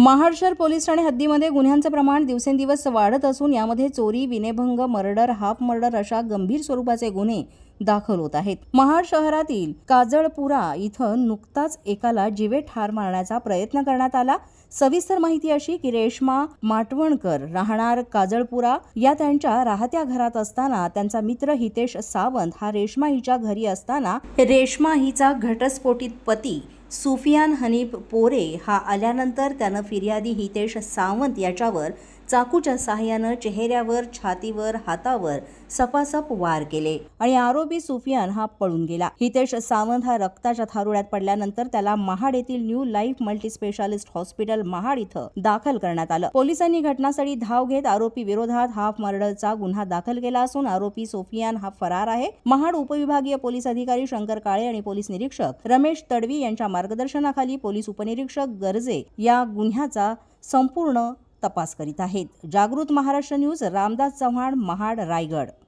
महाड शहर पोलीस ठाणे हद्दीमध्ये गुन्ह्यांचे प्रमाण दिवसेंदिवस वाढत असून यामध्ये चोरी, विनयभंग, मर्डर, हाफ मर्डर अशा गंभीर स्वरूपाचे गुन्हे दाखल होत आहेत। महाड शहरातील काजळपुरा इथं नुकताच एकाला जीवे ठार मारण्याचा प्रयत्न करण्यात आला। सविस्तर माहिती अशी की रेश्मा माटवणकर राहणार काजळपुरा या त्यांच्या राहत्या घरात असताना त्यांचा मित्र हितेश सावंत हा रेश्मा हिच्या घरी असताना रेश्मा हिचा घटस्फोटित पती सुफियान हनीफ पोरे हा आल्यानंतर त्यानं फिर्यादी हितेश सावंत याच्यावर चाकूच्या सहाय्याने चेहऱ्यावर, छातीवर, हातावर सपासप वार केले आणि आरोपी सुफियान हा पळून गेला। हितेश सावंत हा रक्ताच्या थारोळ्यात पडल्यानंतर त्याला महाड येथील new life multi specialist hospital Mahad इथं दाखल करण्यात आलं। पोलिसांनी घटनास्थळी धाव घेत आरोपी विरोधात हाफ मर्डरचा गुन्हा दाखल केला असून आरोपी सुफियान हा फरार आहे। महाड उपविभागीय पोलीस अधिकारी शंकर काळे आणि पोलीस निरीक्षक रमेश तडवी यांच्या मार्गदर्शनाखाली पोलीस उपनिरीक्षक गर्जे या गुन्ह्याचा संपूर्ण तपास करीत आहेत। जागृत महाराष्ट्र न्यूज, रामदास चव्हाण, महाड, रायगड।